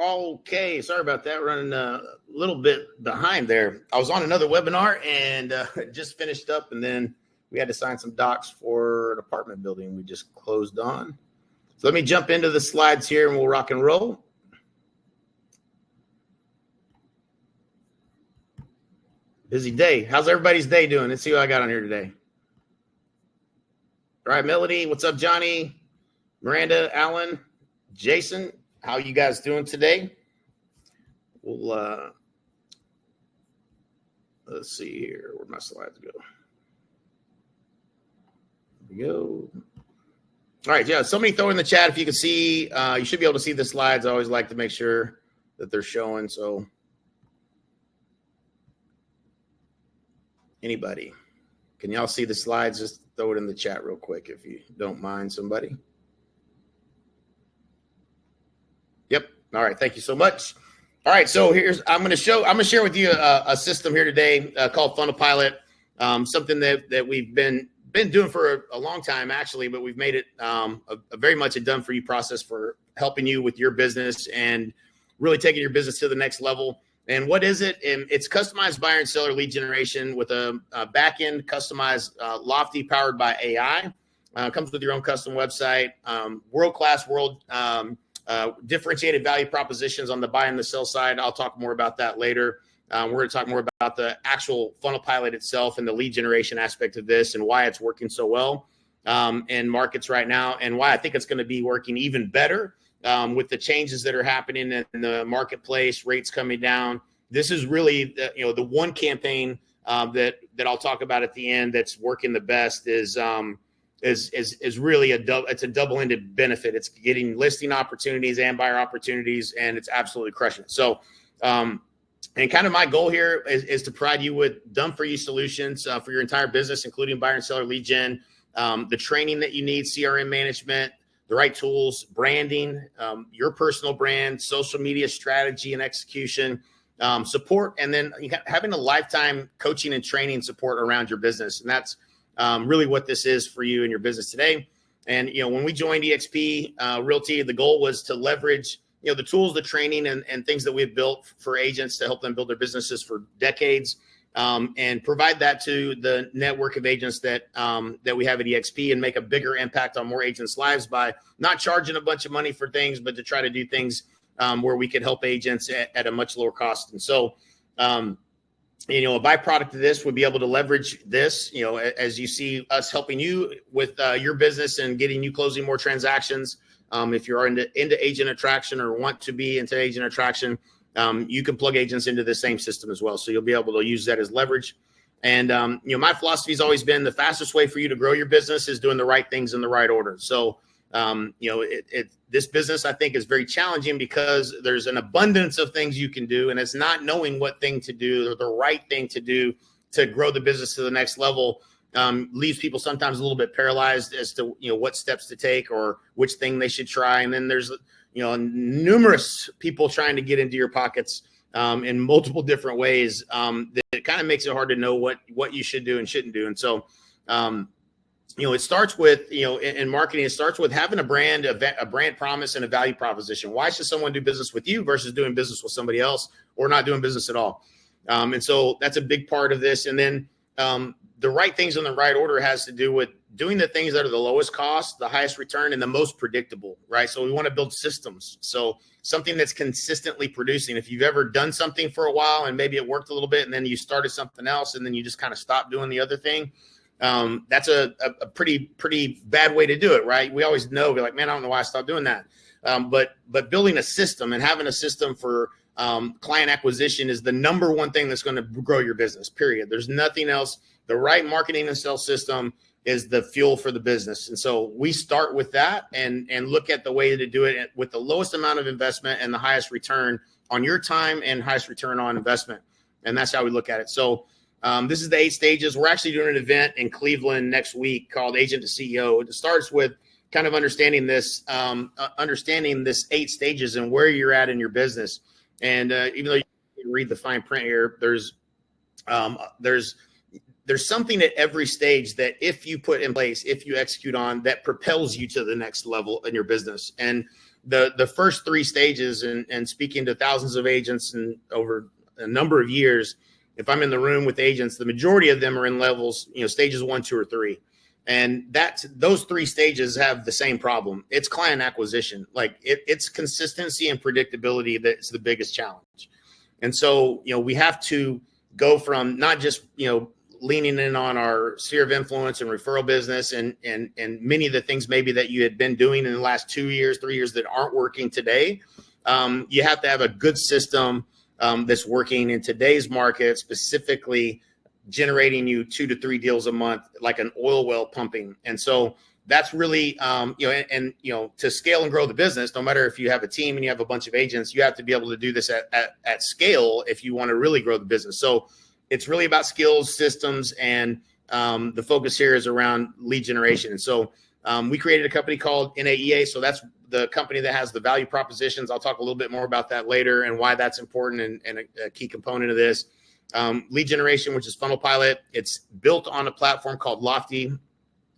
Okay, sorry about that. Running a little bit behind there. I was on another webinar and just finished up, and then we had to sign some docs for an apartment building we just closed on. So let me jump into the slides here, and we'll rock and roll. Busy day. How's everybody's day doing? Let's see what I got on here today. All right, Melody. What's up, Johnny? Miranda, Alan, Jason. How you guys doing today? We'll let's see here. Where'd my slides go? There we go. All right, yeah. Somebody throw in the chat if you can see. You should be able to see the slides. I always like to make sure that they're showing. So anybody, can y'all see the slides? Just throw it in the chat real quick if you don't mind, somebody. Yep. All right. Thank you so much. All right. So I'm going to share with you a system here today called Funnel Pilot. Something that we've been doing for a long time, actually, but we've made it a very much a done for you process for helping you with your business and really taking your business to the next level. And what is it? And it's customized buyer and seller lead generation with a back-end customized Lofty powered by AI. Comes with your own custom website, world-class, differentiated value propositions on the buy and the sell side. I'll talk more about that later. We're going to talk more about the actual Funnel Pilot itself and the lead generation aspect of this and why it's working so well in markets right now and why I think it's going to be working even better with the changes that are happening in the marketplace, rates coming down. This is really the one campaign that I'll talk about at the end that's working the best is really it's a double-ended benefit. It's getting listing opportunities and buyer opportunities, and it's absolutely crushing it. So, and kind of my goal here is to provide you with done-for-you solutions for your entire business, including buyer and seller lead gen, the training that you need, CRM management, the right tools, branding, your personal brand, social media strategy and execution, support, and then having a lifetime coaching and training support around your business. And that's really what this is for you and your business today. And, when we joined eXp Realty, the goal was to leverage, the tools, the training and things that we've built for agents to help them build their businesses for decades and provide that to the network of agents that we have at eXp and make a bigger impact on more agents' lives by not charging a bunch of money for things, but to try to do things where we could help agents at a much lower cost. And so, a byproduct of this would be able to leverage this, as you see us helping you with your business and getting you closing more transactions. If you're into agent attraction or want to be into agent attraction, you can plug agents into the same system as well. So you'll be able to use that as leverage. And, my philosophy has always been the fastest way for you to grow your business is doing the right things in the right order. So, this business, I think, is very challenging because there's an abundance of things you can do. And it's not knowing what thing to do or the right thing to do to grow the business to the next level leaves people sometimes a little bit paralyzed as to, what steps to take or which thing they should try. And then there's, numerous people trying to get into your pockets in multiple different ways that it kind of makes it hard to know what you should do and shouldn't do. And so, it starts with, in marketing, it starts with having a brand promise and a value proposition. Why should someone do business with you versus doing business with somebody else or not doing business at all? And so that's a big part of this. And then the right things in the right order has to do with doing the things that are the lowest cost, the highest return, and the most predictable, right? So we want to build systems. So something that's consistently producing. If you've ever done something for a while and maybe it worked a little bit and then you started something else and then you just kind of stopped doing the other thing, that's a pretty bad way to do it, right? We always know, we're like, man, I don't know why I stopped doing that. But building a system and having a system for client acquisition is the number one thing that's going to grow your business, period. There's nothing else. The right marketing and sales system is the fuel for the business. And so we start with that and look at the way to do it with the lowest amount of investment and the highest return on your time and highest return on investment. And that's how we look at it. So this is the 8 stages. We're actually doing an event in Cleveland next week called Agent to CEO. It starts with kind of understanding this 8 stages and where you're at in your business. And even though you can read the fine print here, there's there's something at every stage that if you put in place, if you execute on, that propels you to the next level in your business. And the first three stages, and speaking to thousands of agents and over a number of years, if I'm in the room with agents, the majority of them are in levels, stages 1, 2, or 3. And those three stages have the same problem. It's client acquisition. Like it's consistency and predictability that's the biggest challenge. And so, we have to go from not just, leaning in on our sphere of influence and referral business and many of the things maybe that you had been doing in the last 2 years, 3 years that aren't working today. You have to have a good system that's working in today's market, specifically generating you 2 to 3 deals a month, like an oil well pumping. And so that's really, to scale and grow the business, no matter if you have a team and you have a bunch of agents, you have to be able to do this at scale if you want to really grow the business. So it's really about skills, systems, and the focus here is around lead generation. And so we created a company called NAEA. So that's the company that has the value propositions. I'll talk a little bit more about that later and why that's important and a key component of this. Lead generation, which is Funnel Pilot. It's built on a platform called Lofty.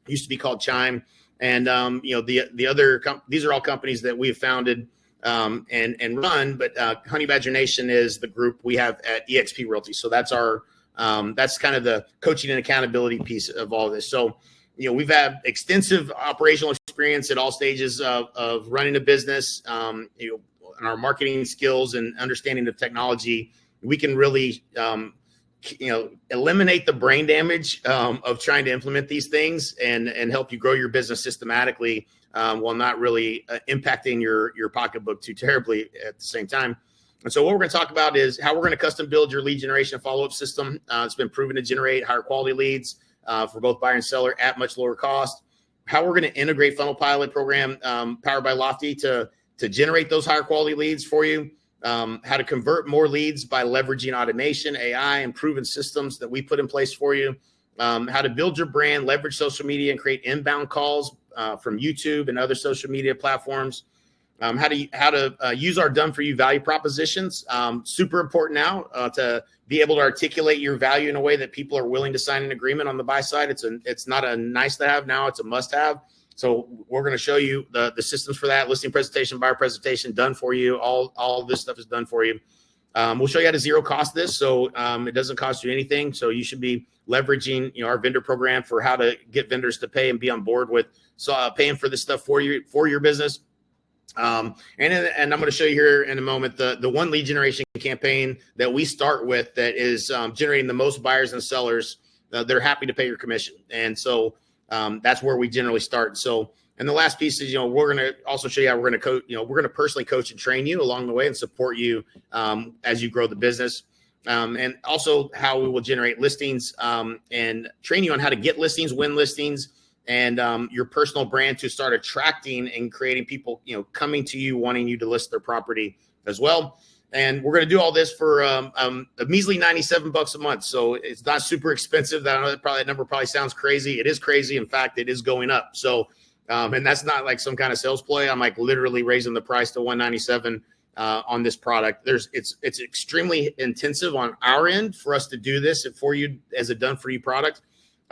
Used to be called Chime. And, the other, these are all companies that we've founded and run, but Honey Badger Nation is the group we have at eXp Realty. So that's our, that's kind of the coaching and accountability piece of all of this. So, we've had extensive operational experience at all stages of running a business, and our marketing skills and understanding of technology. We can really, eliminate the brain damage of trying to implement these things and help you grow your business systematically while not really impacting your pocketbook too terribly at the same time. And so what we're going to talk about is how we're going to custom build your lead generation and follow-up system. It's been proven to generate higher quality leads for both buyer and seller at much lower cost. How we're going to integrate Funnel Pilot program powered by Lofty to generate those higher quality leads for you. How to convert more leads by leveraging automation, AI, and proven systems that we put in place for you. How to build your brand, leverage social media, and create inbound calls from YouTube and other social media platforms. How to use our done for you value propositions. Super important now to be able to articulate your value in a way that people are willing to sign an agreement on the buy side. It's not a nice to have now, it's a must have. So we're going to show you the systems for that: listing presentation, buyer presentation, done for you. All of this stuff is done for you. We'll show you how to zero cost this, so it doesn't cost you anything. So you should be leveraging our vendor program for how to get vendors to pay and be on board with paying for this stuff for your business. And I'm going to show you here in a moment the one lead generation campaign that we start with that is generating the most buyers and sellers that are happy to pay your commission. And so that's where we generally start. So, and the last piece is, we're going to also show you how we're going to coach, we're going to personally coach and train you along the way and support you as you grow the business. And also how we will generate listings and train you on how to get listings, win listings, and your personal brand to start attracting and creating people, coming to you, wanting you to list their property as well. And we're going to do all this for a measly $97 a month. So it's not super expensive. That number probably sounds crazy. It is crazy. In fact, it is going up. So, and that's not like some kind of sales play. I'm like literally raising the price to $197 on this product. It's extremely intensive on our end for us to do this for you as a done for you product.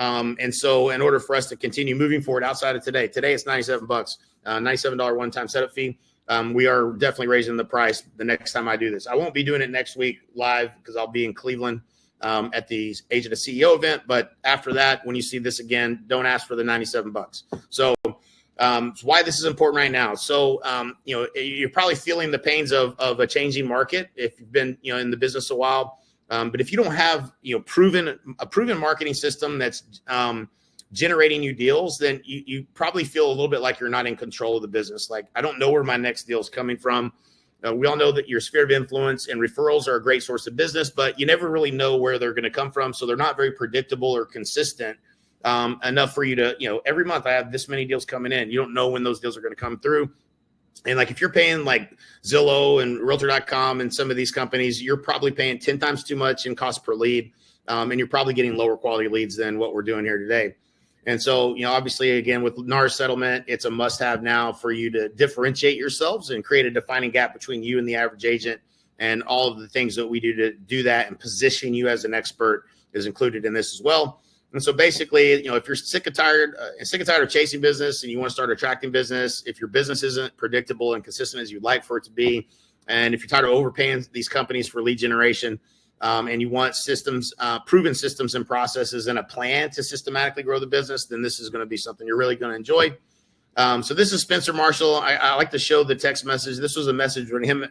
And so in order for us to continue moving forward outside of today it's $97, $97 one-time setup fee. We are definitely raising the price the next time I do this. I won't be doing it next week live because I'll be in Cleveland at the Agent to CEO event. But after that, when you see this again, don't ask for the $97. So it's why this is important right now. So, you're probably feeling the pains of a changing market if you've been, in the business a while. But if you don't have, a proven marketing system that's generating you deals, then you probably feel a little bit like you're not in control of the business. Like, I don't know where my next deal is coming from. We all know that your sphere of influence and referrals are a great source of business, but you never really know where they're going to come from. So they're not very predictable or consistent enough for you to, every month I have this many deals coming in. You don't know when those deals are going to come through. And like, if you're paying like Zillow and Realtor.com and some of these companies, you're probably paying 10 times too much in cost per lead. And you're probably getting lower quality leads than what we're doing here today. And so, obviously, again, with NAR settlement, it's a must-have now for you to differentiate yourselves and create a defining gap between you and the average agent. And all of the things that we do to do that and position you as an expert is included in this as well. And so basically, if you're sick and tired of chasing business and you want to start attracting business, if your business isn't predictable and consistent as you'd like for it to be, and if you're tired of overpaying these companies for lead generation, and you want systems, proven systems and processes and a plan to systematically grow the business, then this is going to be something you're really going to enjoy. So this is Spencer Marshall. I like to show the text message. This was a message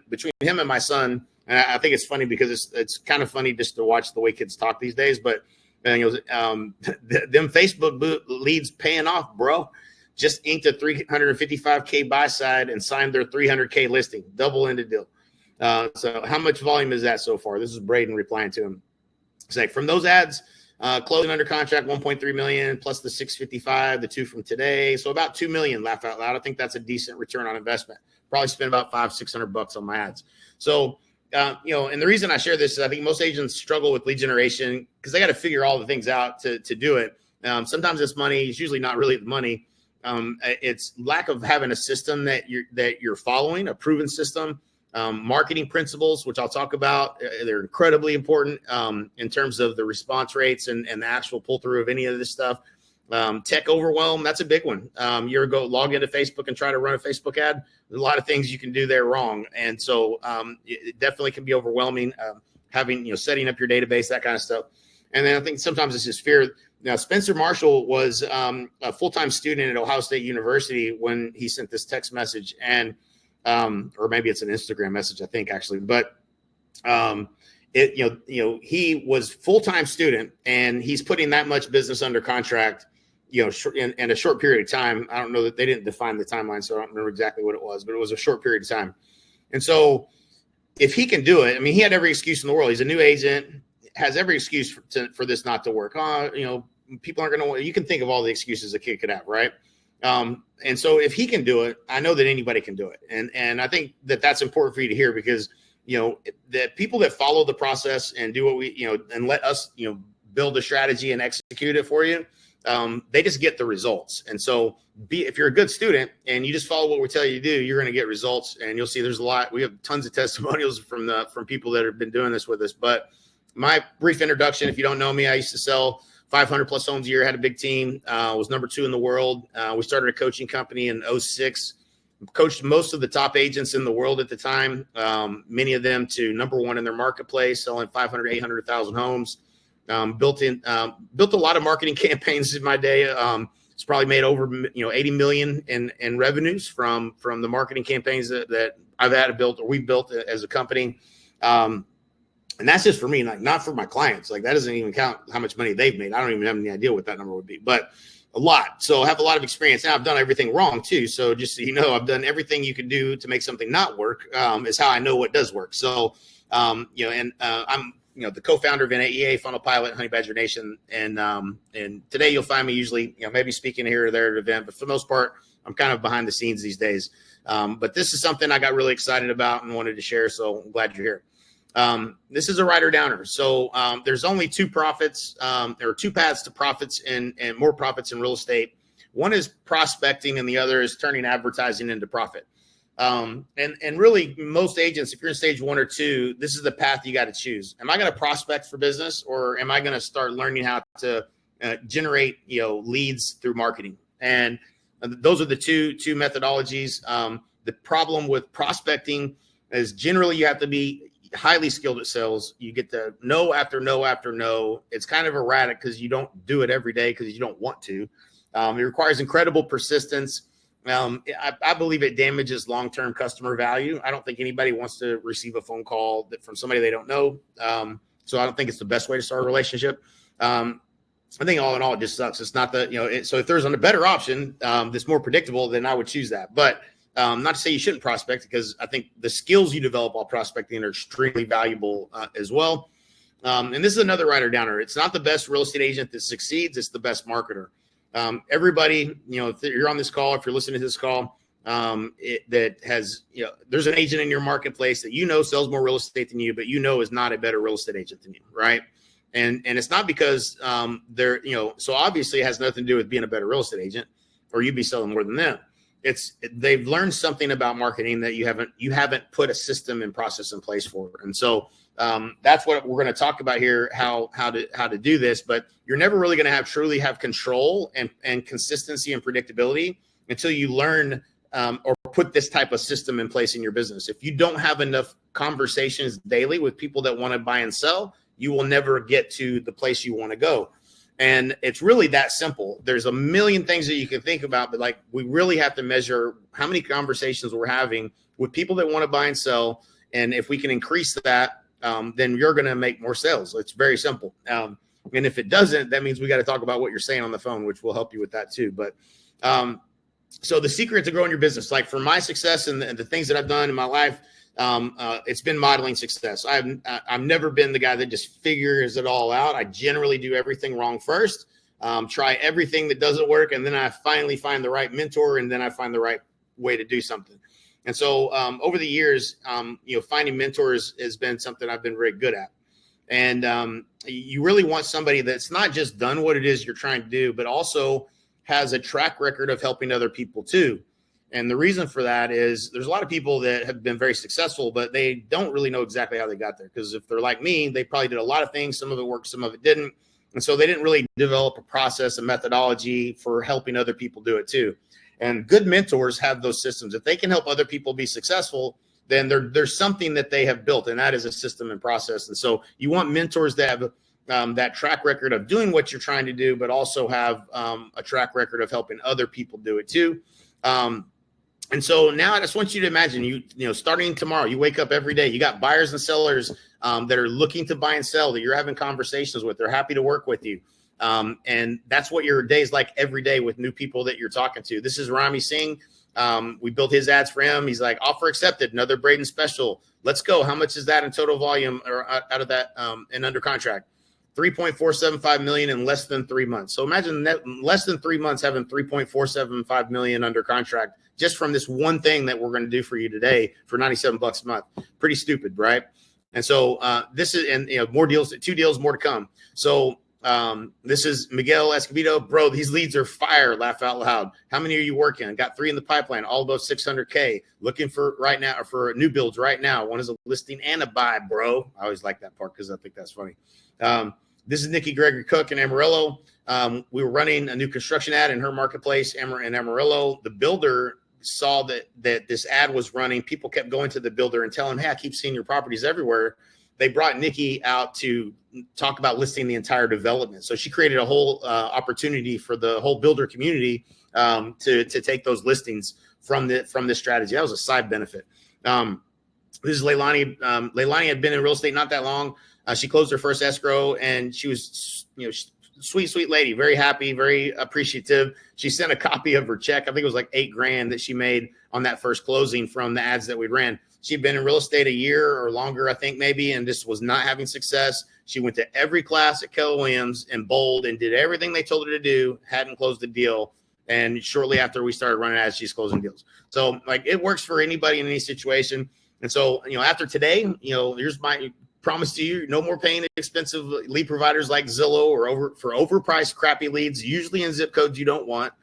between him and my son. And I think it's funny because it's kind of funny just to watch the way kids talk these days. But them Facebook leads paying off, bro. Just inked a $355K buy side and signed their $300K listing, double-ended deal. So how much volume is that so far? This is Braden replying to him. It's like from those ads, closing under contract 1.3 million plus the 655, the 2 from today. So about 2 million, laugh out loud. I think that's a decent return on investment. Probably spend about $500-600 on my ads. So, and the reason I share this is I think most agents struggle with lead generation because they got to figure all the things out to do it. Sometimes it's money. It's usually not really the money. It's lack of having a system that you're following, a proven system. Marketing principles, which I'll talk about, they're incredibly important in terms of the response rates and the actual pull through of any of this stuff. Tech overwhelm, that's a big one. You go log into Facebook and try to run a Facebook ad. There's a lot of things you can do there wrong. And so it definitely can be overwhelming, setting up your database, that kind of stuff. And then I think sometimes it's just fear. Now, Spencer Marshall was a full-time student at Ohio State University when he sent this text message, and or maybe it's an Instagram message, I think actually, but he was full-time student and he's putting that much business under contract, in a short period of time. I don't know that they didn't define the timeline, so I don't remember exactly what it was, but it was a short period of time. And so if he can do it, he had every excuse in the world. He's a new agent, has every excuse for this not to work. People aren't going to, you can think of all the excuses a kid could have, right? And so if he can do it, I know that anybody can do it. And I think that that's important for you to hear because, the people that follow the process and do what we, and let us, build a strategy and execute it for you, they just get the results. And so if you're a good student and you just follow what we tell you to do, you're going to get results. And you'll see there's we have tons of testimonials from people that have been doing this with us. But my brief introduction, if you don't know me, I used to sell 500 plus homes a year, had a big team, was number 2 in the world. We started a coaching company in 2006, coached most of the top agents in the world at the time, many of them to number 1 in their marketplace, selling 500, 800, 1,000 homes. Built a lot of marketing campaigns in my day. It's probably made over 80 million in revenues from the marketing campaigns that I've had built or we built as a company. And that's just for me, not for my clients. That doesn't even count how much money they've made. I don't even have any idea what that number would be, but a lot. So I have a lot of experience. Now I've done everything wrong too. So just so you know, I've done everything you can do to make something not work, is how I know what does work. So, I'm, the co-founder of NAEA, Funnel Pilot, Honey Badger Nation. And today you'll find me usually, maybe speaking here or there at an event, but for the most part, I'm kind of behind the scenes these days. But this is something I got really excited about and wanted to share. So I'm glad you're here. This is a writer downer. So there's only 2 profits. There are 2 paths to profits and more profits in real estate. One is prospecting and the other is turning advertising into profit. And really most agents, if you're in stage 1 or 2, this is the path you got to choose. Am I going to prospect for business or am I going to start learning how to generate, leads through marketing? And those are the two methodologies. The problem with prospecting is generally you have to be highly skilled at sales. You get the no after no after no. It's kind of erratic because you don't do it every day because you don't want to. It requires incredible persistence. I believe it damages long-term customer value. I don't think anybody wants to receive a phone call from somebody they don't know. So I don't think it's the best way to start a relationship. I think all in all, it just sucks. It's not the, so if there's a better option that's more predictable, then I would choose that. But not to say you shouldn't prospect, because I think the skills you develop while prospecting are extremely valuable as well. And this is another writer downer. It's not the best real estate agent that succeeds. It's the best marketer. Everybody, if you're on this call, if you're listening to this call, that has, there's an agent in your marketplace that sells more real estate than you, but is not a better real estate agent than you, right? And it's not because they're, so obviously it has nothing to do with being a better real estate agent or you'd be selling more than them. they've learned something about marketing that you haven't put a system and process in place for. And so that's what we're going to talk about here, how to do this. But you're never really going to truly have control and consistency and predictability until you learn or put this type of system in place in your business. If you don't have enough conversations daily with people that want to buy and sell, you will never get to the place you want to go. And it's really that simple. There's a million things that you can think about, but like, we really have to measure how many conversations we're having with people that want to buy and sell. And if we can increase that, then you're going to make more sales. It's very simple. And if it doesn't, that means we got to talk about what you're saying on the phone, which will help you with that too. But so the secret to growing your business, like for my success and the things that I've done in my life, it's been modeling success. I've never been the guy that just figures it all out. I generally do everything wrong first, try everything that doesn't work, and then I finally find the right mentor, and then I find the right way to do something. And so over the years, finding mentors has been something I've been very good at. And you really want somebody that's not just done what it is you're trying to do, but also has a track record of helping other people too. And the reason for that is there's a lot of people that have been very successful, but they don't really know exactly how they got there. Because if they're like me, they probably did a lot of things. Some of it worked, some of it didn't. And so they didn't really develop a process, a methodology for helping other people do it too. And good mentors have those systems. If they can help other people be successful, then there's something that they have built, and that is a system and process. And so you want mentors that have that track record of doing what you're trying to do, but also have a track record of helping other people do it too. And so now I just want you to imagine, starting tomorrow, you wake up every day, you got buyers and sellers that are looking to buy and sell, that you're having conversations with. They're happy to work with you. And that's what your day is like every day with new people that you're talking to. This is Rami Singh. We built his ads for him. He's like, offer accepted, another Braden special. Let's go. How much is that in total volume or out of that and under contract? 3.475 million in less than 3 months. So imagine that less than 3 months having 3.475 million under contract just from this one thing that we're going to do for you today for $97 a month. Pretty stupid, right? And so this is, and more deals, 2 deals more to come. So this is Miguel Escobedo. Bro, these leads are fire. Laugh out loud. How many are you working on? Got 3 in the pipeline, all above 600K. Looking for right now, or for new builds right now. One is a listing and a buy, bro. I always like that part because I think that's funny. This is Nikki Gregory Cook in Amarillo. We were running a new construction ad in her marketplace in Amarillo. The builder saw that this ad was running. People kept going to the builder and telling him, hey, I keep seeing your properties everywhere. They brought Nikki out to talk about listing the entire development. So she created a whole opportunity for the whole builder community to take those listings from this strategy. That was a side benefit. This is Leilani. Leilani had been in real estate not that long. She closed her first escrow, and she was, sweet lady, very happy, very appreciative. She sent a copy of her check. I think it was like $8,000 that she made on that first closing from the ads that we ran. She'd been in real estate a year or longer, I think maybe, and just was not having success. She went to every class at Keller Williams and Bold and did everything they told her to do, hadn't closed the deal. And shortly after we started running ads, she's closing deals. So like it works for anybody in any situation. And so, after today, here's my promise to you, no more paying expensive lead providers like Zillow or for overpriced crappy leads, usually in zip codes you don't want.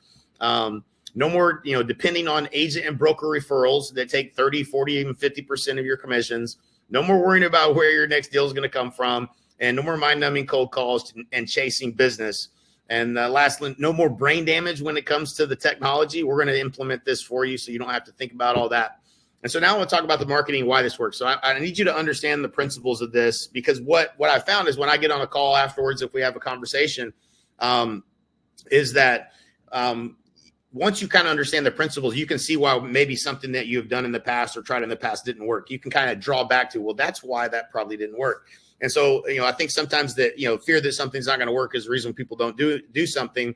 No more, depending on agent and broker referrals that take 30, 40, even 50% of your commissions. No more worrying about where your next deal is going to come from. And no more mind-numbing cold calls and chasing business. And lastly, no more brain damage when it comes to the technology. We're going to implement this for you so you don't have to think about all that. And so now I want to talk about the marketing, why this works. So I need you to understand the principles of this, because what I found is when I get on a call afterwards, if we have a conversation, is that once you kind of understand the principles, you can see why maybe something that you have done in the past or tried in the past didn't work. You can kind of draw back to, well, that's why that probably didn't work. And so, I think sometimes that, fear that something's not going to work is the reason people don't do something.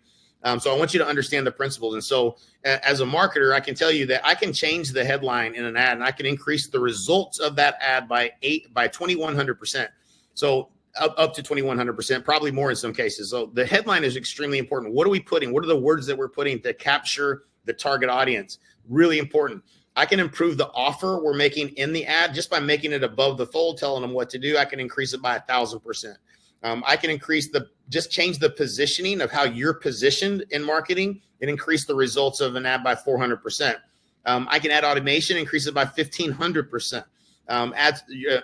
So I want you to understand the principles. And so as a marketer, I can tell you that I can change the headline in an ad and I can increase the results of that ad by 2,100%. So up to 2,100%, probably more in some cases. So the headline is extremely important. What are we putting? What are the words that we're putting to capture the target audience? Really important. I can improve the offer we're making in the ad just by making it above the fold, telling them what to do. I can increase it by 1,000%. I can change the positioning of how you're positioned in marketing and increase the results of an ad by 400%. I can add automation, increase it by 1,500%.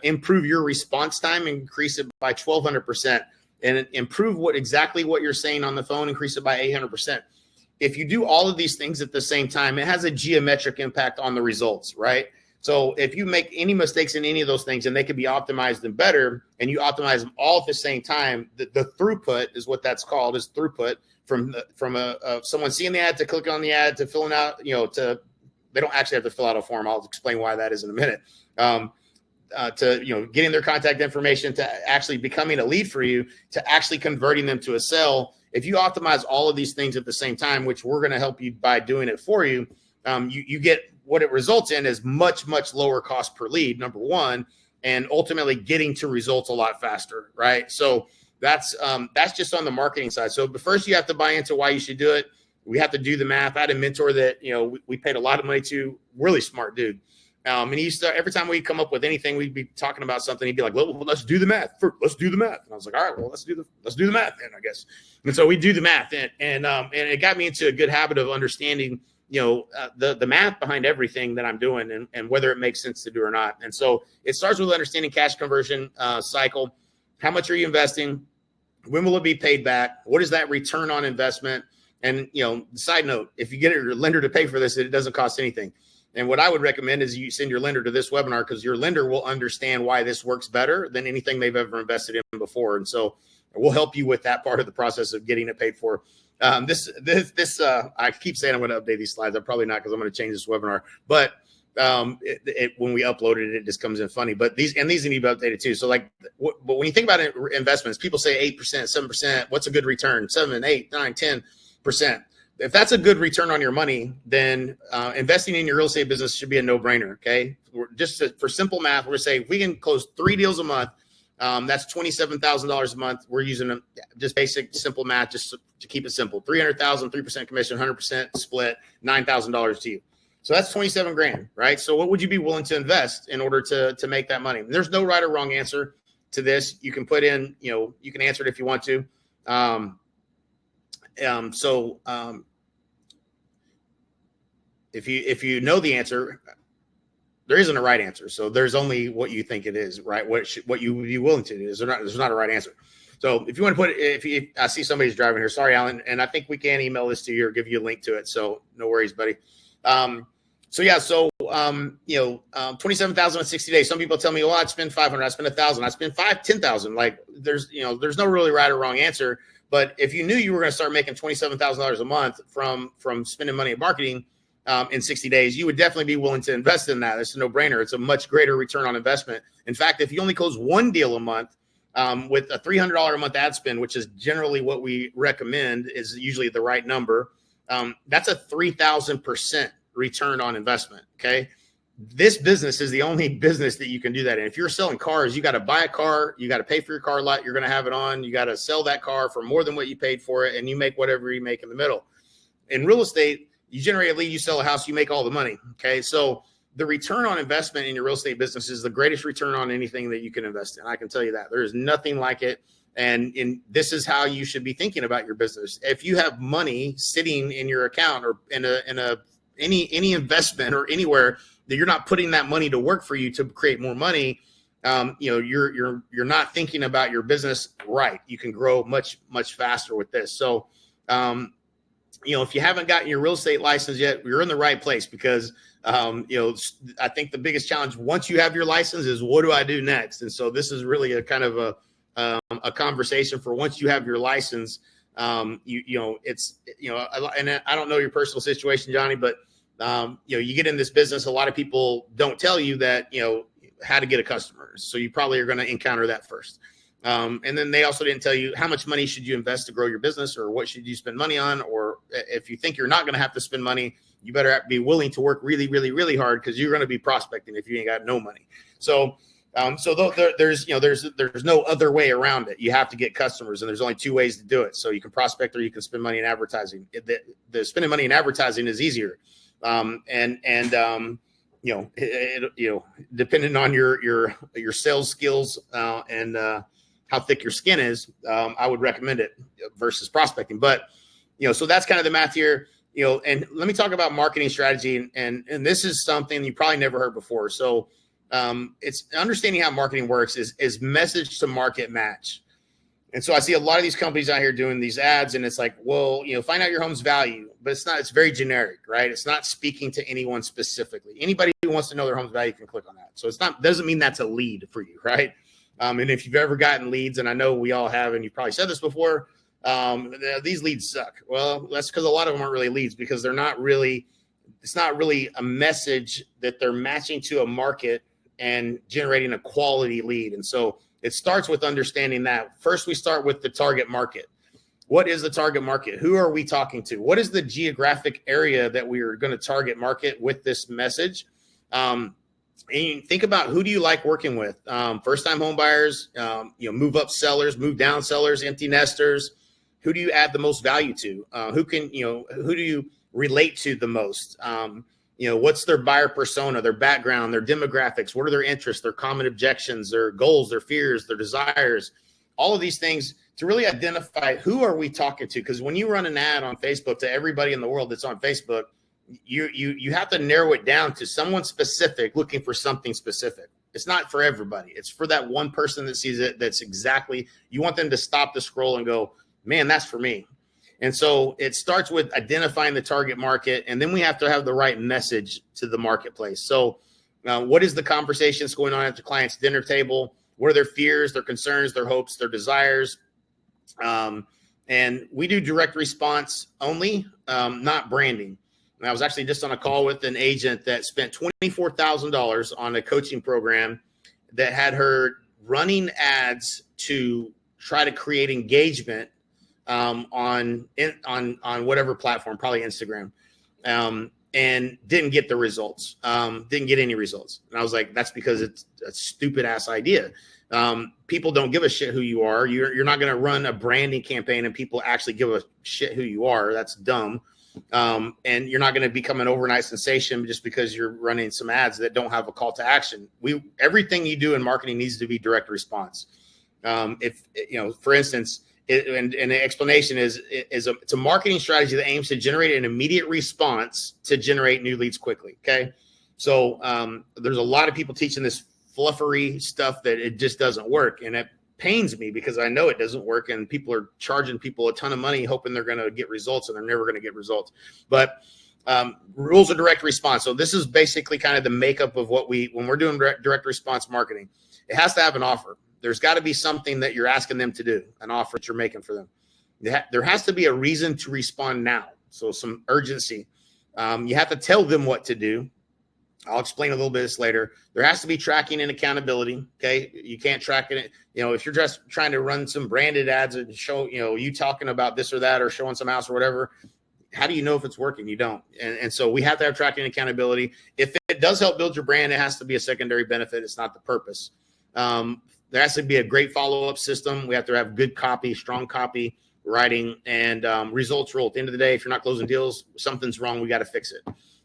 Improve your response time, increase it by 1,200%, and improve exactly what you're saying on the phone, increase it by 800%. If you do all of these things at the same time, it has a geometric impact on the results, right? So if you make any mistakes in any of those things and they can be optimized and better, and you optimize them all at the same time, the throughput is what that's called, is throughput from someone seeing the ad to clicking on the ad to filling out, they don't actually have to fill out a form. I'll explain why that is in a minute. To getting their contact information, to actually becoming a lead for you, to actually converting them to a sale. If you optimize all of these things at the same time, which we're going to help you by doing it for you, you get what it results in is much, much lower cost per lead, number one, and ultimately getting to results a lot faster, right? So that's just on the marketing side. So but first you have to buy into why you should do it. We have to do the math. I had a mentor that, we paid a lot of money to, really smart dude. And he used to, every time we come up with anything, we'd be talking about something. He'd be like, well, let's do the math. Let's do the math. And I was like, all right, well, let's do the math then, I guess. And so we do the math, and it got me into a good habit of understanding, the math behind everything that I'm doing and whether it makes sense to do or not. And so it starts with understanding cash conversion cycle. How much are you investing? When will it be paid back? What is that return on investment? And, side note, if you get your lender to pay for this, it doesn't cost anything. And what I would recommend is you send your lender to this webinar, because your lender will understand why this works better than anything they've ever invested in before. And so we'll help you with that part of the process of getting it paid for. I keep saying I'm going to update these slides. I'm probably not, because I'm going to change this webinar. But when we upload it, it just comes in funny. But these need to be updated too. So but when you think about investments, people say 8%, 7%. What's a good return? 7, 8, 9, 10%. If that's a good return on your money, then investing in your real estate business should be a no-brainer, okay? For simple math, we're saying if we can close 3 deals a month, that's $27,000 a month. We're using just basic, simple math just to keep it simple. $300,000, 3% commission, 100% split, $9,000 to you. So that's 27 grand, right? So what would you be willing to invest in order to make that money? There's no right or wrong answer to this. You can put in, you can answer it if you want to. If you know the answer, there isn't a right answer. So there's only what you think it is, right? What you would be willing to do. There's not a right answer. So if you want to put it, I see somebody's driving here. Sorry, Alan. And I think we can email this to you or give you a link to it. So no worries, buddy. 27,000 in 60 days. Some people tell me, well, I'd spend 500, I'd spend 1,000, I'd spend 10,000. Like there's no really right or wrong answer. But if you knew you were going to start making $27,000 a month from spending money in marketing in 60 days, you would definitely be willing to invest in that. It's a no-brainer. It's a much greater return on investment. In fact, if you only close one deal a month with a $300 a month ad spend, which is generally what we recommend, is usually the right number, that's a 3,000% return on investment. Okay. This business is the only business that you can do that in. If you're selling cars, you got to buy a car, you got to pay for your car lot, you're going to have it on, you got to sell that car for more than what you paid for it, and you make whatever you make in the middle. In real estate, you generate a lead, you sell a house, you make all the money. Okay. So the return on investment in your real estate business is the greatest return on anything that you can invest in. I can tell you that. There is nothing like it. And this is how you should be thinking about your business. If you have money sitting in your account or in any investment or anywhere that you're not putting that money to work for you to create more money, you're not thinking about your business right. You can grow much, much faster with this. So, if you haven't gotten your real estate license yet, you're in the right place, because, I think the biggest challenge once you have your license is, what do I do next? And so this is really a kind of a conversation for once you have your license. And I don't know your personal situation, Johnny, but you get in this business, a lot of people don't tell you that, how to get a customer. So you probably are going to encounter that first. And then they also didn't tell you how much money should you invest to grow your business, or what should you spend money on, or if you think you're not going to have to spend money, you better be willing to work really, really, really hard, because you're going to be prospecting if you ain't got no money. So there's no other way around it. You have to get customers, and there's only two ways to do it. So you can prospect, or you can spend money in advertising. The spending money in advertising is easier. Depending on your sales skills and how thick your skin is, I would recommend it versus prospecting. But so that's kind of the math here. and let me talk about marketing strategy. And this is something you probably never heard before. So it's understanding how marketing works is message to market match. And so I see a lot of these companies out here doing these ads, and it's like, well, find out your home's value, but it's very generic, right? It's not speaking to anyone specifically. Anybody who wants to know their home's value can click on that. So doesn't mean that's a lead for you, right? And if you've ever gotten leads, and I know we all have, and you've probably said this before, these leads suck. Well, that's because a lot of them aren't really leads, because it's not really a message that they're matching to a market and generating a quality lead. And so it starts with understanding that. First, we start with the target market. What is the target market? Who are we talking to? What is the geographic area that we are going to target market with this message? And think about, who do you like working with? First-time home buyers, move up sellers, move down sellers, empty nesters. Who do you add the most value to? Who do you relate to the most? What's their buyer persona, their background, their demographics? What are their interests, their common objections, their goals, their fears, their desires? All of these things to really identify, who are we talking to? Because when you run an ad on Facebook to everybody in the world that's on Facebook, you have to narrow it down to someone specific looking for something specific. It's not for everybody. It's for that one person that sees it. That's exactly, you want them to stop the scroll and go, man, that's for me. And so it starts with identifying the target market, and then we have to have the right message to the marketplace. So what is the conversation that's going on at the client's dinner table? What are their fears, their concerns, their hopes, their desires? And we do direct response only, not branding. And I was actually just on a call with an agent that spent $24,000 on a coaching program that had her running ads to try to create engagement on whatever platform, probably Instagram, and didn't get the results, didn't get any results. And I was like, that's because it's a stupid ass idea. People don't give a shit who you are. You're not going to run a branding campaign and people actually give a shit who you are. That's dumb. And you're not going to become an overnight sensation just because you're running some ads that don't have a call to action. Everything you do in marketing needs to be direct response. For instance, and the explanation is it's a marketing strategy that aims to generate an immediate response to generate new leads quickly. Okay. So there's a lot of people teaching this fluffery stuff that it just doesn't work. And it pains me because I know it doesn't work, and people are charging people a ton of money hoping they're going to get results, and they're never going to get results. But rules of direct response. So this is basically kind of the makeup of when we're doing direct response marketing, it has to have an offer. There's got to be something that you're asking them to do, an offer that you're making for them. There has to be a reason to respond now. So some urgency. You have to tell them what to do. I'll explain a little bit of this later. There has to be tracking and accountability. Okay. You can't track it. If you're just trying to run some branded ads and show, you talking about this or that or showing some house or whatever, how do you know if it's working? You don't. And so we have to have tracking and accountability. If it does help build your brand, it has to be a secondary benefit. It's not the purpose. There has to be a great follow-up system. We have to have good copy, strong copy writing, and results rule. At the end of the day, if you're not closing deals, something's wrong. We got to fix it.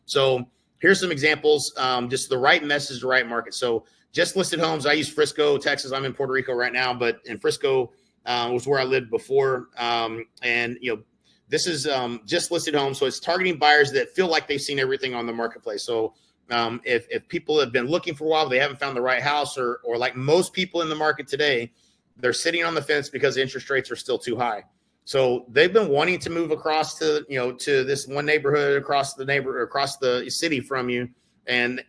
So here's some examples, just the right message, the right market. So just listed homes. I use Frisco, Texas. I'm in Puerto Rico right now, but in Frisco was where I lived before. This is just listed homes. So it's targeting buyers that feel like they've seen everything on the marketplace. So if people have been looking for a while, they haven't found the right house, or like most people in the market today, they're sitting on the fence because interest rates are still too high. So they've been wanting to move across to this one neighborhood across the city from you. And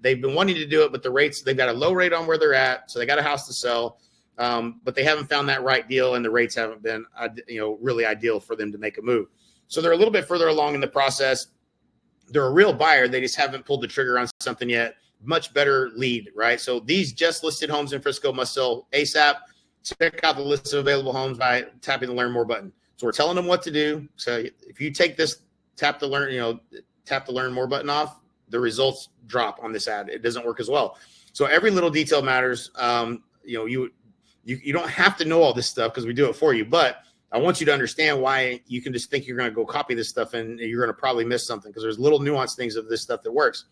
they've been wanting to do it, but the rates, they've got a low rate on where they're at. So they got a house to sell, but they haven't found that right deal, and the rates haven't been, really ideal for them to make a move. So they're a little bit further along in the process. They're a real buyer. They just haven't pulled the trigger on something yet. Much better lead, right? So these just listed homes in Frisco must sell ASAP. Check out the list of available homes by tapping the Learn More button. So we're telling them what to do. So if you take this, tap the Learn More button off, the results drop on this ad. It doesn't work as well. So every little detail matters. You don't have to know all this stuff because we do it for you, but I want you to understand why you can just think you're going to go copy this stuff and you're going to probably miss something, because there's little nuanced things of this stuff that works.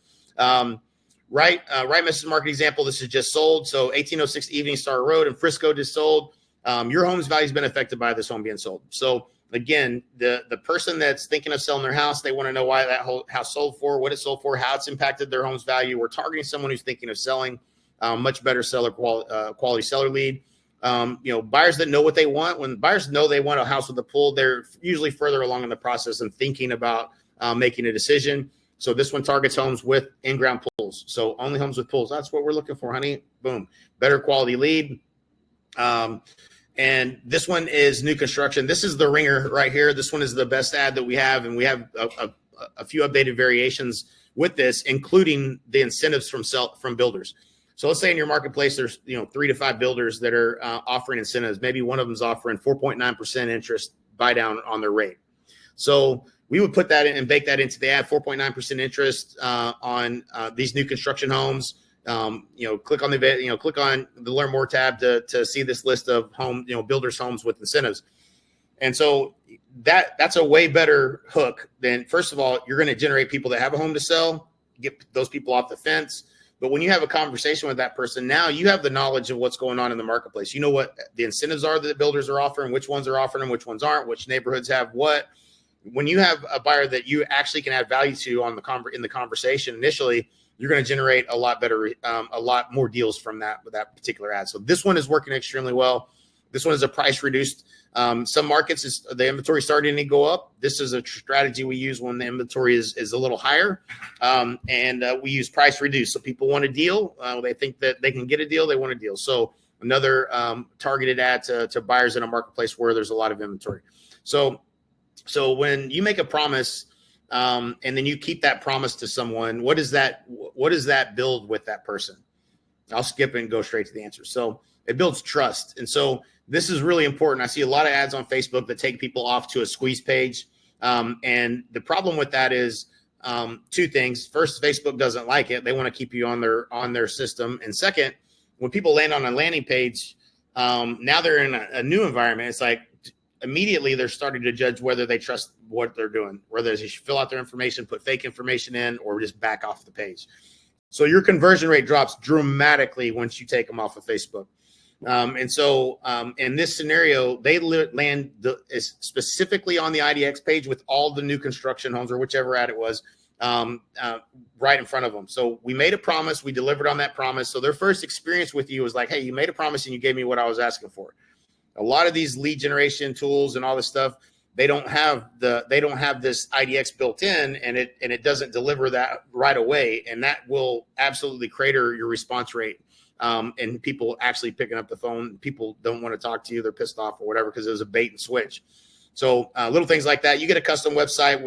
Right message market example. This is just sold. So 1806 Evening Star Road in Frisco just sold. Your home's value has been affected by this home being sold. So Again, the person that's thinking of selling their house, they want to know why that whole house sold for, what it sold for, how it's impacted their home's value. We're targeting someone who's thinking of selling, much better seller quality seller lead. Buyers that know what they want. When buyers know they want a house with a pool, they're usually further along in the process and thinking about making a decision. So this one targets homes with in-ground pools. So only homes with pools. That's what we're looking for, honey. Boom. Better quality lead. And this one is new construction. This is the ringer right here. This one is the best ad that we have. And we have a few updated variations with this, including the incentives from builders. So let's say in your marketplace, there's 3 to 5 builders that are offering incentives. Maybe one of them is offering 4.9% interest buy down on their rate. So we would put that in and bake that into the ad, 4.9% interest on these new construction homes. Click on the Learn More tab to see this list of builders' homes with incentives. And so that's a way better hook than, first of all, you're going to generate people that have a home to sell, get those people off the fence. But when you have a conversation with that person, now you have the knowledge of what's going on in the marketplace. You know what the incentives are that builders are offering, which ones are offering them, which ones aren't, which neighborhoods have what. When you have a buyer that you actually can add value to in the conversation initially, you're going to generate a lot more deals from that particular ad. So this one is working extremely well. This one is a price reduced. Some markets the inventory starting to go up. This is a strategy we use when the inventory is a little higher, and we use price reduced. So people want a deal. They think that they can get a deal. They want a deal. So another targeted ad to buyers in a marketplace where there's a lot of inventory. So when you make a promise, and then you keep that promise to someone, what does that build with that person? I'll skip and go straight to the answer. So it builds trust. And so this is really important. I see a lot of ads on Facebook that take people off to a squeeze page. And the problem with that is 2 things. First, Facebook doesn't like it. They want to keep you on their system. And second, when people land on a landing page, now they're in a new environment. It's like immediately they're starting to judge whether they trust what they're doing, whether they should fill out their information, put fake information in, or just back off the page. So your conversion rate drops dramatically once you take them off of Facebook. And so in this scenario, they land specifically on the IDX page with all the new construction homes or whichever ad it was right in front of them. So we made a promise. We delivered on that promise. So their first experience with you was like, hey, you made a promise and you gave me what I was asking for. A lot of these lead generation tools and all this stuff, they don't have this IDX built in, and it doesn't deliver that right away. And that will absolutely crater your response rate. And people actually picking up the phone. People don't want to talk to you. They're pissed off or whatever because it was a bait and switch. So little things like that. You get a custom website,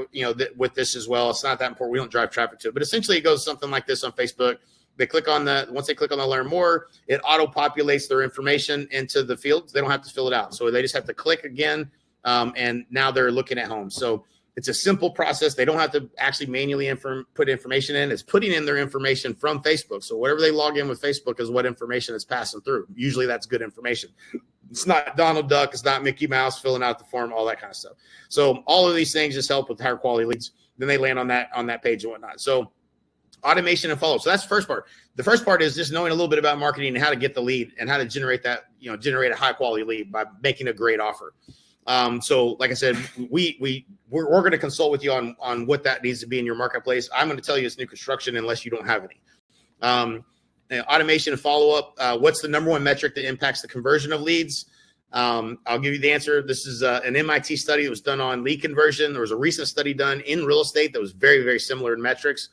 with this as well. It's not that important. We don't drive traffic to it, but essentially it goes something like this on Facebook. Once they click on the Learn More, it auto populates their information into the fields. They don't have to fill it out. So they just have to click again. And now they're looking at homes. So it's a simple process. They don't have to actually manually put information in. It's putting in their information from Facebook. So whatever they log in with Facebook is what information is passing through. Usually that's good information. It's not Donald Duck. It's not Mickey Mouse filling out the form, all that kind of stuff. So all of these things just help with higher quality leads. Then they land on that page and whatnot. So automation and follow. So that's the first part. The first part is just knowing a little bit about marketing and how to get the lead and how to generate a high quality lead by making a great offer. So like I said, we're going to consult with you on what that needs to be in your marketplace. I'm going to tell you it's new construction unless you don't have any. Automation and follow-up. What's the number one metric that impacts the conversion of leads? I'll give you the answer. This is an MIT study that was done on lead conversion. There was a recent study done in real estate that was very, very similar in metrics.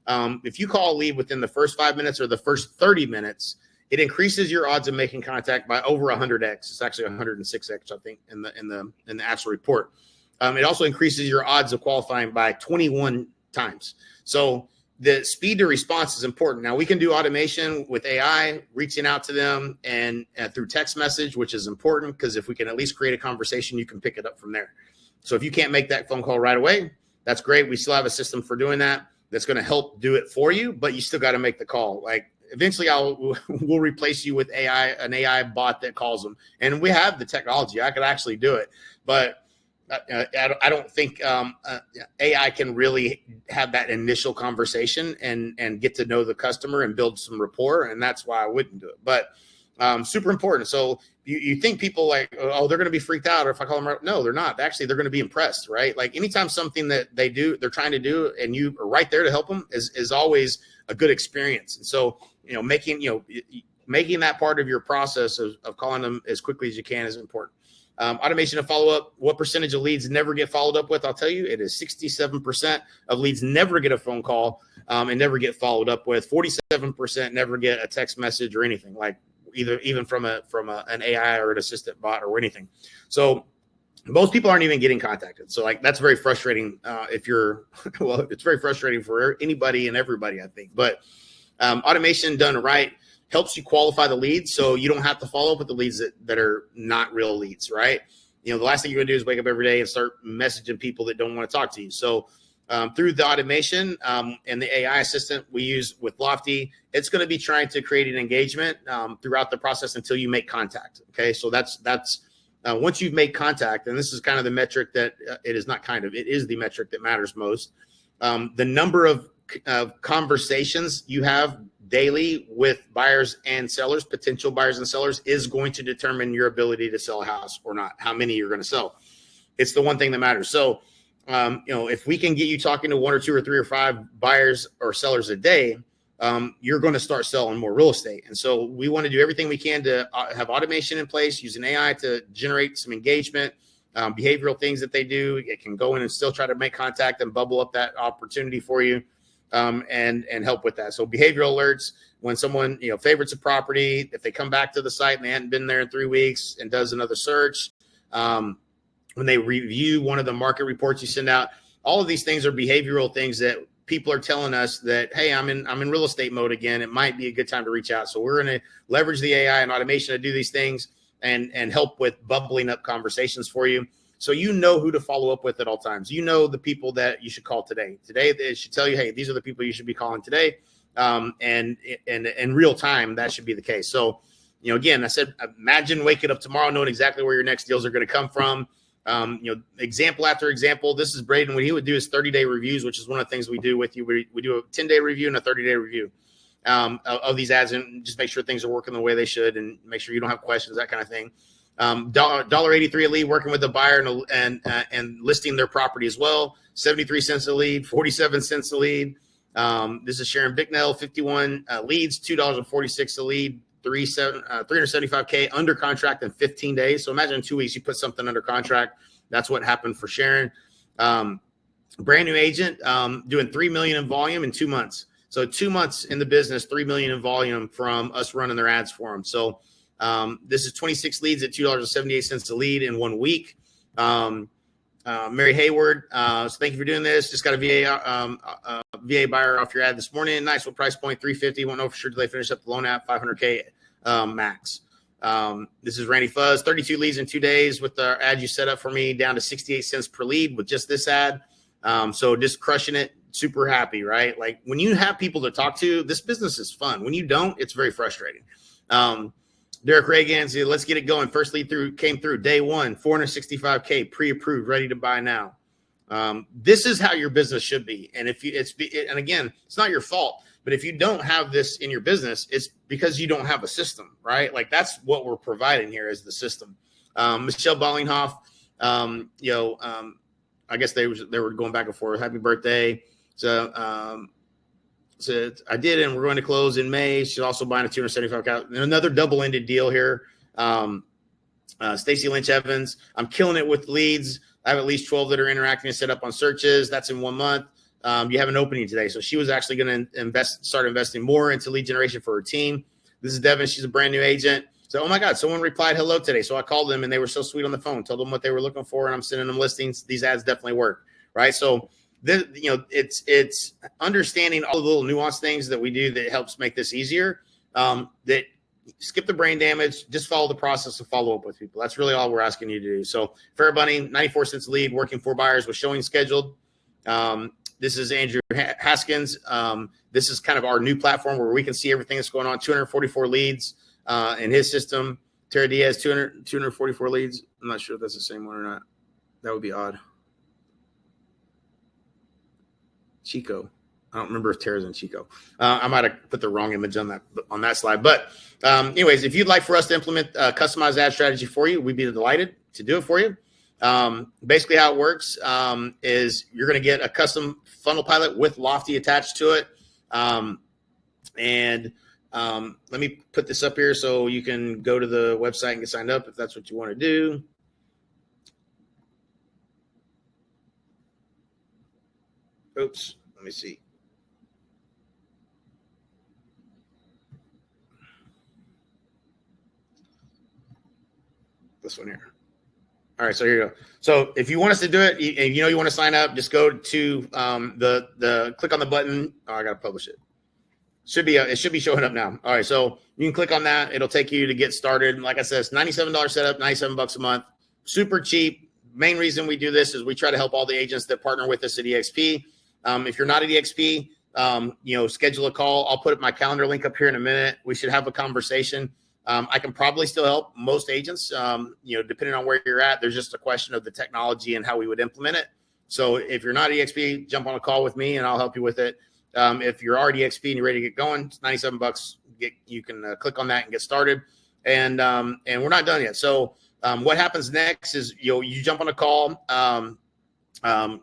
If you call a lead within the first 5 minutes or the first 30 minutes, it increases your odds of making contact by over 100x. It's actually 106x, I think, in the actual report. It also increases your odds of qualifying by 21 times. So the speed to response is important. Now we can do automation with AI, reaching out to them and through text message, which is important because if we can at least create a conversation, you can pick it up from there. So if you can't make that phone call right away, that's great. We still have a system for doing that. That's going to help do it for you, but you still got to make the call. Like eventually we'll replace you with an AI bot that calls them. And we have the technology. I could actually do it, but I don't think AI can really have that initial conversation and get to know the customer and build some rapport. And that's why I wouldn't do it. But Super important. So you think people like, oh, they're going to be freaked out, or if I call them, no, they're not. Actually, they're going to be impressed, right? Like anytime something that they're trying to do, and you are right there to help them is always a good experience. And so, making that part of your process of calling them as quickly as you can is important. Automation and follow-up, what percentage of leads never get followed up with? I'll tell you, it is 67% of leads never get a phone call and never get followed up with. 47% never get a text message or anything, like even from an AI or an assistant bot or anything. So most people aren't even getting contacted. So like that's very frustrating if you're well, it's very frustrating for anybody and everybody, I think. But automation done right helps you qualify the leads, so you don't have to follow up with the leads that are not real leads, right? The last thing you're gonna do is wake up every day and start messaging people that don't want to talk to you. So through the automation and the AI assistant we use with Lofty, it's going to be trying to create an engagement throughout the process until you make contact. Okay, so that's once you've made contact, and this is kind of the metric that it is the metric that matters most. The number of conversations you have daily with buyers and sellers, potential buyers and sellers, is going to determine your ability to sell a house or not, how many you're going to sell. It's the one thing that matters. So, if we can get you talking to 1 or 2 or 3 or 5 buyers or sellers a day, you're going to start selling more real estate. And so we want to do everything we can to have automation in place, using AI to generate some engagement, behavioral things that they do. It can go in and still try to make contact and bubble up that opportunity for you. And help with that. So behavioral alerts, when someone, favorites a property, if they come back to the site and they hadn't been there in 3 weeks and does another search, when they review one of the market reports you send out, all of these things are behavioral things that people are telling us that, hey, I'm in real estate mode again. It might be a good time to reach out. So we're going to leverage the AI and automation to do these things and help with bubbling up conversations for you. So you know who to follow up with at all times. You know the people that you should call today. Today, they should tell you, hey, these are the people you should be calling today. And in real time, that should be the case. So, again, I said, imagine waking up tomorrow knowing exactly where your next deals are going to come from. Example after example. This is Braden. What he would do is 30-day reviews, which is one of the things we do with you. We do a 10-day review and a 30-day review of these ads, and just make sure things are working the way they should, and make sure you don't have questions, that kind of thing. $1.83 a lead, working with the buyer and listing their property as well. 73 cents a lead, 47 cents a lead. This is Sharon Bicknell, 51 leads, $2.46 a lead, 375K under contract in 15 days. So imagine in 2 weeks you put something under contract. That's what happened for Sharon. Brand new agent, doing $3 million in volume in 2 months. So 2 months in the business, $3 million in volume from us running their ads for them. So this is 26 leads at $2.78 a lead in 1 week. Mary Hayward, so thank you for doing this. Just got a VA buyer off your ad this morning. Nice. What price point? $350. Won't know for sure till they finish up the loan app. $500K max. This is Randy Fuzz. 32 leads in 2 days with the ad you set up for me, down to 68 cents per lead with just this ad. So just crushing it. Super happy, right? Like when you have people to talk to, this business is fun. When you don't, it's very frustrating. Derek Reagan said, let's get it going. First lead came through day one, 465K pre-approved, ready to buy now. This is how your business should be. And and again, it's not your fault, but if you don't have this in your business, it's because you don't have a system, right? Like that's what we're providing here is the system. Michelle Bollinghoff, I guess they were going back and forth. Happy birthday. So I did, and we're going to close in May. She's also buying a 275K. Another double-ended deal here. Stacy Lynch Evans. I'm killing it with leads. I have at least 12 that are interacting and set up on searches. That's in 1 month. You have an opening today. So she was actually going to start investing more into lead generation for her team. This is Devin. She's a brand new agent. So, oh my God, someone replied hello today. So I called them and they were so sweet on the phone, told them what they were looking for, and I'm sending them listings. These ads definitely work, right? So it's understanding all the little nuanced things that we do that helps make this easier. That skip the brain damage, just follow the process and follow up with people. That's really all we're asking you to do. So Fair Bunny, 94 cents lead, working 4 buyers with showing scheduled. This is Andrew Haskins. This is kind of our new platform where we can see everything that's going on. 244 leads in his system. Tara Diaz, 244 leads. I'm not sure if that's the same one or not. That would be odd. Chico. I don't remember if Tara's in Chico. I might have put the wrong image on that slide. But anyways, if you'd like for us to implement a customized ad strategy for you, we'd be delighted to do it for you. Basically how it works is you're going to get a custom funnel pilot with Lofty attached to it. Let me put this up here so you can go to the website and get signed up if that's what you want to do. Oops, let me see. This one here. All right, so here you go. So if you want us to do it, and you want to sign up, just go to the click on the button. Oh, I got to publish it. It should be showing up now. All right, so you can click on that. It'll take you to get started. Like I said, it's $97 setup, $97 a month. Super cheap. Main reason we do this is we try to help all the agents that partner with us at EXP. If you're not at EXP, schedule a call. I'll put up my calendar link up here in a minute. We should have a conversation. I can probably still help most agents, depending on where you're at. There's just a question of the technology and how we would implement it. So if you're not EXP, jump on a call with me and I'll help you with it. If you're already EXP and you're ready to get going, it's $97. You can click on that and get started. And we're not done yet. So what happens next is you jump on a call,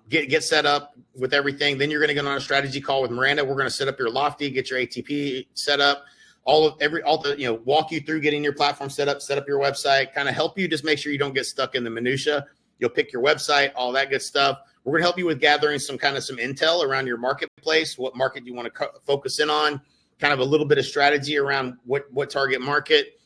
get set up with everything. Then you're going to get on a strategy call with Miranda. We're going to set up your Lofty, get your ATP set up. Walk you through getting your platform set up your website, kind of help you just make sure you don't get stuck in the minutia. You'll pick your website, all that good stuff. We're going to help you with gathering some intel around your marketplace, what market you want to focus in on, kind of a little bit of strategy around what target market,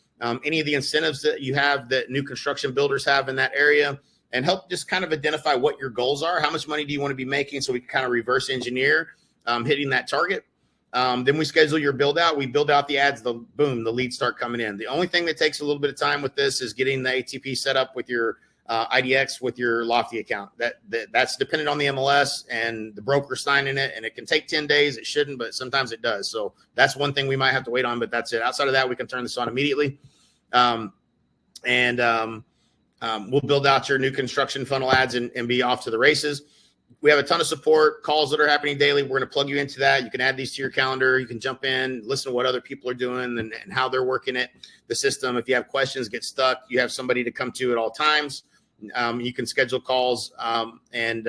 any of the incentives that you have that new construction builders have in that area, and help just kind of identify what your goals are. How much money do you want to be making so we can kind of reverse engineer hitting that target. Then we schedule your build out. We build out the ads, the leads start coming in. The only thing that takes a little bit of time with this is getting the ATP set up with your IDX with your Lofty account. That's dependent on the MLS and the broker signing it, and it can take 10 days. It shouldn't, but sometimes it does. So that's one thing we might have to wait on, but that's it. Outside of that, we can turn this on immediately. We'll build out your new construction funnel ads and be off to the races. We have a ton of support calls that are happening daily. We're going to plug you into that. You can add these to your calendar. You can jump in, listen to what other people are doing and how they're working it, the system. If you have questions, get stuck, you have somebody to come to at all times. You can schedule calls and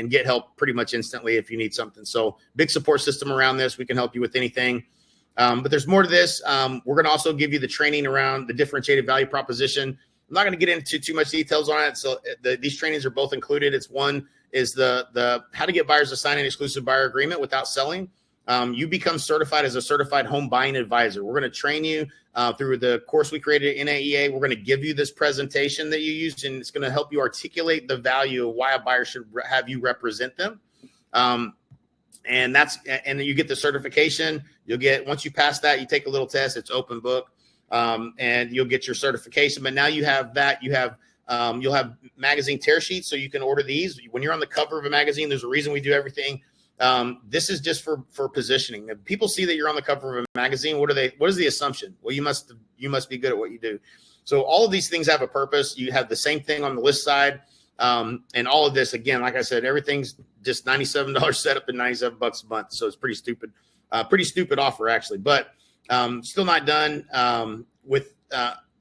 get help pretty much instantly if you need something. So big support system around this. We can help you with anything. But there's more to this. We're going to also give you the training around the differentiated value proposition. I'm not going to get into too much details on it. So these trainings are both included. It's one is the how to get buyers to sign an exclusive buyer agreement without selling. You become certified as a certified home buying advisor. We're going to train you through the course we created at NAEA. We're going to give you this presentation that you used, and it's going to help you articulate the value of why a buyer should have you represent them. And then you get the certification. Once you pass that, you take a little test. It's open book, and you'll get your certification. But now you have that. You'll have magazine tear sheets, so you can order these. When you're on the cover of a magazine, there's a reason we do everything. This is just for positioning. If people see that you're on the cover of a magazine, what is the assumption? Well, you must be good at what you do. So all of these things have a purpose. You have the same thing on the list side. And all of this, again, like I said, everything's just $97 setup and $97 a month. So it's pretty stupid offer actually, but still not done.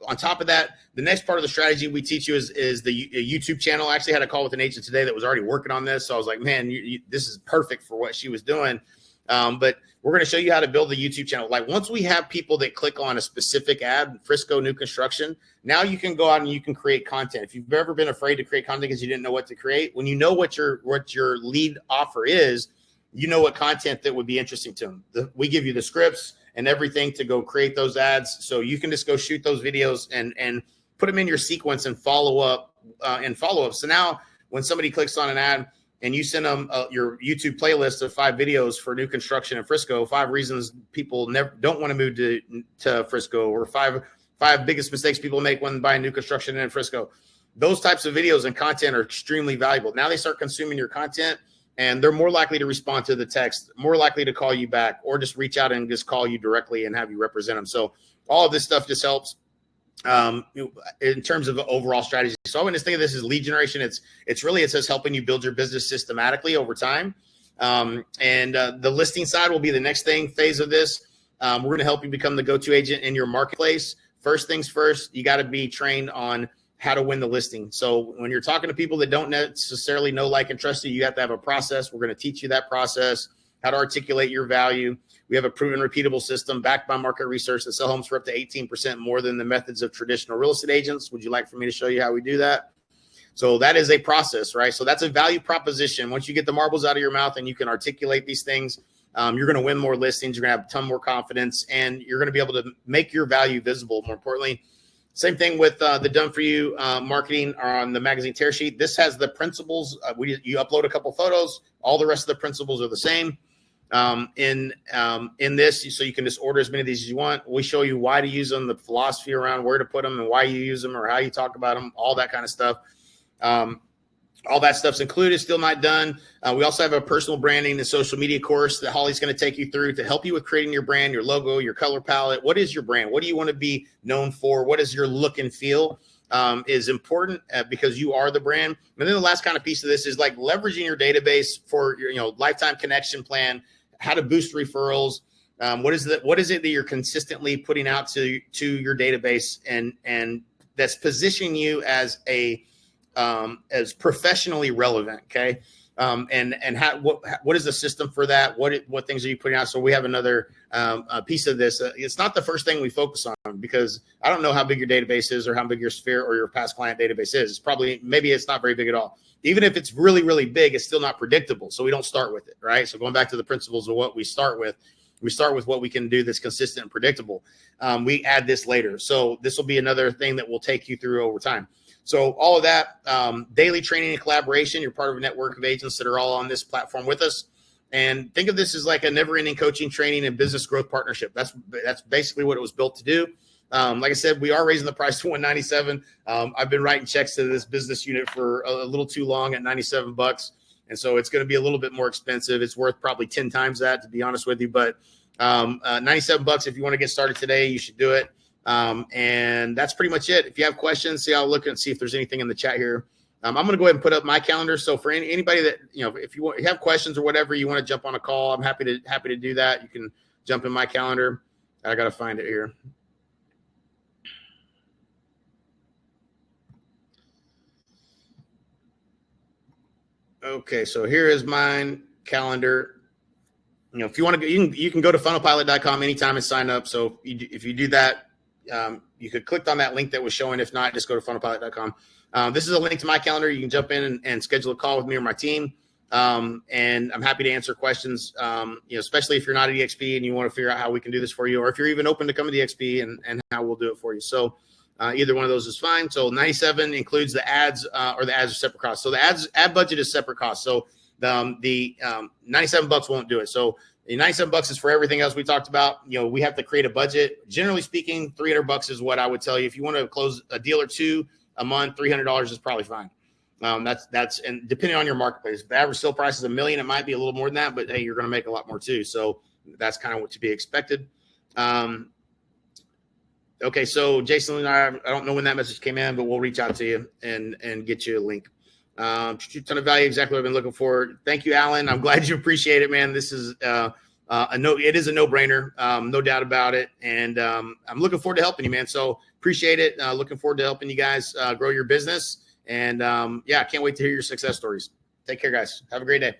On top of that, the next part of the strategy we teach you is the YouTube channel. I actually had a call with an agent today that was already working on this. So I was like, man, this is perfect for what she was doing. But we're going to show you how to build the YouTube channel. Like once we have people that click on a specific ad, Frisco new construction, now you can go out and you can create content. If you've ever been afraid to create content because you didn't know what to create, when you know what your lead offer is, you know what content that would be interesting to them. We give you the scripts and everything to go create those ads. So you can just go shoot those videos and put them in your sequence and follow up. So now when somebody clicks on an ad and you send them your YouTube playlist of 5 videos for new construction in Frisco, 5 reasons people don't want to move to Frisco, or five biggest mistakes people make when buying new construction in Frisco. Those types of videos and content are extremely valuable. Now they start consuming your content, and they're more likely to respond to the text, more likely to call you back, or just reach out and just call you directly and have you represent them. So all of this stuff just helps in terms of the overall strategy. So I want to think of this as lead generation. It says helping you build your business systematically over time. The listing side will be the next phase of this. We're going to help you become the go-to agent in your marketplace. First things first, you got to be trained on how to win the listing. So when you're talking to people that don't necessarily know, like, and trust you, you have to have a process. We're going to teach you that process, how to articulate your value. We have a proven, repeatable system backed by market research that sell homes for up to 18% more than the methods of traditional real estate agents. Would you like for me to show you how we do that? So that is a process, right? So that's a value proposition. Once you get the marbles out of your mouth and you can articulate these things, you're going to win more listings. You're going to have a ton more confidence, and you're going to be able to make your value visible. More importantly, same thing with the Done For You marketing on the magazine tear sheet. This has the principles. You upload a couple photos. All the rest of the principles are the same in this, so you can just order as many of these as you want. We show you why to use them, the philosophy around where to put them and why you use them or how you talk about them, all that kind of stuff. All that stuff's included, still not done. We also have a personal branding and social media course that Holly's going to take you through to help you with creating your brand, your logo, your color palette. What is your brand? What do you want to be known for? What is your look and feel is important because you are the brand. And then the last kind of piece of this is like leveraging your database for your lifetime connection plan, how to boost referrals. What is it that you're consistently putting out to your database and that's positioning you as as professionally relevant. Okay. What is the system for that? What things are you putting out? So we have another piece of this. It's not the first thing we focus on because I don't know how big your database is or how big your Sphere or your past client database is. Maybe it's not very big at all. Even if it's really, really big, it's still not predictable. So we don't start with it. Right. So going back to the principles of what we start with what we can do that's consistent and predictable. We add this later. So this will be another thing that we'll take you through over time. So all of that, daily training and collaboration, you're part of a network of agents that are all on this platform with us. And think of this as like a never-ending coaching, training, and business growth partnership. That's basically what it was built to do. Like I said, we are raising the price to $197. I've been writing checks to this business unit for a little too long at $97. And so it's going to be a little bit more expensive. It's worth probably 10 times that, to be honest with you. But $97, if you want to get started today, you should do it. And that's pretty much it. If you have questions, I'll look and see if there's anything in the chat here. I'm going to go ahead and put up my calendar. So for anybody that, if you have questions or whatever, you want to jump on a call, I'm happy to do that. You can jump in my calendar. I got to find it here. Okay. So here is mine calendar. If you want to, you can go to funnelpilot.com anytime and sign up. So if you do that, you could click on that link that was showing. If not, just go to funnelpilot.com. This is a link to my calendar. You can jump in and schedule a call with me or my team. And I'm happy to answer questions, especially if you're not at EXP and you want to figure out how we can do this for you, or if you're even open to come to EXP and how we'll do it for you. So either one of those is fine. So 97 includes the ads or the ads are separate costs. So the ad budget is separate costs. So the $97 won't do it. So the $97 is for everything else we talked about. We have to create a budget. Generally speaking, $300 is what I would tell you. If you want to close a deal or two a month, $300 is probably fine. That's and depending on your marketplace. If the average sale price is $1 million, it might be a little more than that, but hey, you're going to make a lot more too. So that's kind of what to be expected. Okay, so Jason and I don't know when that message came in, but we'll reach out to you and get you a link. Ton of value, exactly what I've been looking for. Thank you, Alan. I'm glad you appreciate it, man. This is it is a no-brainer, no doubt about it. And I'm looking forward to helping you, man. So appreciate it. Looking forward to helping you guys grow your business. And I can't wait to hear your success stories. Take care, guys. Have a great day.